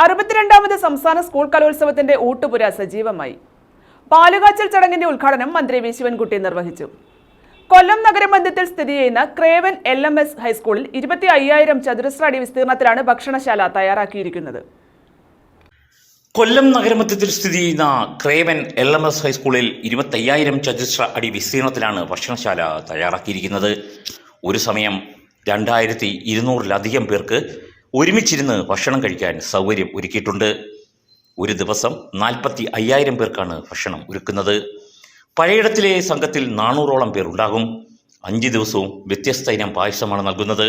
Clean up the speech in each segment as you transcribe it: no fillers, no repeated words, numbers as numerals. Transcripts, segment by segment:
62ാമത് സംസ്ഥാന സ്കൂൾ കലോത്സവത്തിന്റെ ഊട്ടുപുര സജീവമായി. പാലുകാച്ചൽ ചടങ്ങിന്റെ ഉദ്ഘാടനം മന്ത്രി വി ശിവൻകുട്ടി നിർവഹിച്ചു. കൊല്ലം നഗരമധ്യത്തിൽ സ്ഥിതി ചെയ്യുന്ന ക്രേവൻ LMS ഹൈസ്കൂളിൽ 25,000 ചതുരശ്ര അടി വിസ്തീർണത്തിലാണ് ഭക്ഷണശാല തയ്യാറാക്കിയിരിക്കുന്നത്. കൊല്ലം നഗരമധ്യത്തിൽ സ്ഥിതി ചെയ്യുന്ന ക്രേവൻ LMS ഹൈസ്കൂളിൽ 25,000 ചതുരശ്ര അടി വിസ്തീർണത്തിലാണ് ഭക്ഷണശാല തയ്യാറാക്കിയിരിക്കുന്നത്. ഒരു സമയം 2,200-ലധികം പേർക്ക് ഒരുമിച്ചിരുന്ന് ഭക്ഷണം കഴിക്കാൻ സൗകര്യം ഒരുക്കിയിട്ടുണ്ട്. ഒരു ദിവസം 45,000 പേർക്കാണ് ഭക്ഷണം ഒരുക്കുന്നത്. പഴയിടത്തിലെ സംഘത്തിൽ 400ഓളം പേർ ഉണ്ടാകും. 5 ദിവസവും വ്യത്യസ്ത ഇനം പായസമാണ് നൽകുന്നത്.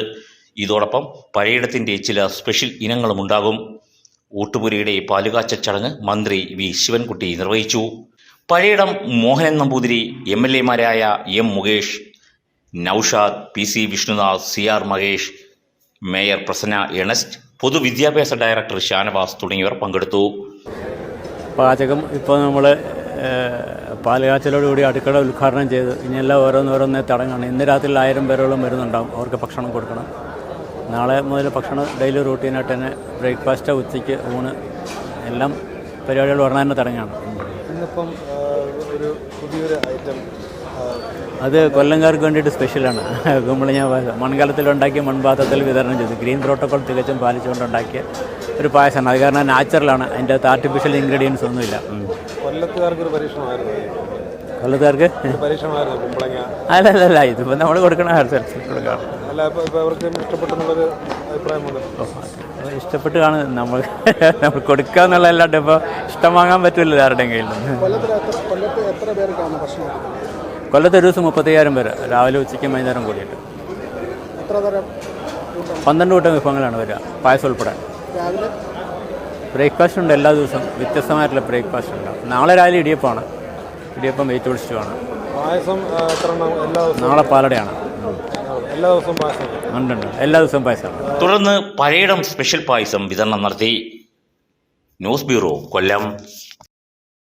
ഇതോടൊപ്പം പഴയിടത്തിൻ്റെ ചില സ്പെഷ്യൽ ഇനങ്ങളും ഉണ്ടാകും. ഊട്ടുപുരയുടെ പാലുകാച്ചൽ ചടങ്ങ് മന്ത്രി വി ശിവൻകുട്ടി നിർവഹിച്ചു. പഴയിടം മോഹനൻ നമ്പൂതിരി, MLA മാരായ M Mukesh, Noushad, PC Vishnunath, CR Mahesh, mayor Prasanna Ernest, പൊതുവിദ്യാഭ്യാസ ഡയറക്ടർ ഷാനവാസ് തുടങ്ങിയവർ പങ്കെടുത്തു. പാചകം ഇപ്പോൾ നമ്മൾ പാലുകാച്ചലോടുകൂടി അടുക്കള ഉദ്ഘാടനം ചെയ്തു. ഇനിയെല്ലാം ഓരോന്നോരോന്നേ തുടങ്ങണം. ഇന്ന് രാത്രി 1000 പേരോളം വരുന്നുണ്ടാവും. അവർക്ക് ഭക്ഷണം കൊടുക്കണം. നാളെ മുതൽ ഭക്ഷണം ഡെയിലി റൂട്ടീനായിട്ട് തന്നെ ബ്രേക്ക്ഫാസ്റ്റ്, ഉച്ചയ്ക്ക്, ഊണ് എല്ലാം പരിപാടികൾ ഉടനെ തന്നെ തുടങ്ങുകയാണ്. ഇന്നിപ്പം ഒരു പുതിയൊരു ഐറ്റം അത് കൊല്ലംകാർക്ക് വേണ്ടിയിട്ട് സ്പെഷ്യലാണ്. കുമ്പളങ്ങ പായസം മൺകലത്തിലുണ്ടാക്കിയ മൺപാത്രത്തിൽ വിതരണം ചെയ്തു. ഗ്രീൻ പ്രോട്ടോക്കോൾ തികച്ചും പാലിച്ചുകൊണ്ടുണ്ടാക്കിയ ഒരു പായസമാണ്. അത് കാരണം നാച്ചുറലാണ്. അതിൻ്റെ അകത്ത് ആർട്ടിഫിഷ്യൽ ഇൻഗ്രീഡിയൻസ് ഒന്നുമില്ല. കൊല്ലത്തുകാർക്കൊരു പരീക്ഷണമായിരുന്നു. കൊല്ലത്തുകാർക്ക് പരീക്ഷണമായിരുന്നു കുമ്പളങ്ങ. അല്ലല്ല, ഇതിപ്പോൾ നമ്മൾ കൊടുക്കണം. കൊടുക്കണം. അല്ല, ഇപ്പോൾ അവർക്ക് ഇഷ്ടപ്പെട്ടെന്നുള്ളൊരു അഭിപ്രായമുണ്ട്. ഇഷ്ടപ്പെട്ട് കാണും. നമ്മൾ കൊടുക്കുക എന്നുള്ളതല്ലാണ്ട് ഇപ്പോൾ ഇഷ്ടം വാങ്ങാൻ പറ്റില്ല ആരുടെയും കയ്യിൽ. കൊല്ലത്ത് എത്ര പേർക്കാണ് ഭക്ഷണം? കൊല്ലത്ത് ഒരു ദിവസം 35,000 പേര്, രാവിലെ ഉച്ചയ്ക്കും വൈകുന്നേരം കൂടിയിട്ട്. എത്ര തരം? 12 കൂട്ടം വിഭവങ്ങളാണ് വരിക, പായസം ഉൾപ്പെടെ. രാവിലെ ബ്രേക്ക്ഫാസ്റ്റ് ഉണ്ട്. എല്ലാ ദിവസവും വ്യത്യസ്തമായിട്ടുള്ള ബ്രേക്ക്ഫാസ്റ്റ് ഉണ്ട്. നാളെ രാവിലെ ഇടിയപ്പമാണ്. ഇടിയപ്പം വെയിറ്റ് പിടിച്ചുമാണ്. പായസം എത്ര? എല്ലാ ദിവസവും. നാളെ പാലടയാണ്. എല്ലാ ദിവസവും പായസം ഉണ്ട്. എല്ലാ ദിവസവും പായസം. തുടർന്ന് പഴയിടം സ്പെഷ്യൽ പായസം വിതരണം നടത്തി. ന്യൂസ് ബ്യൂറോ, കൊല്ലം.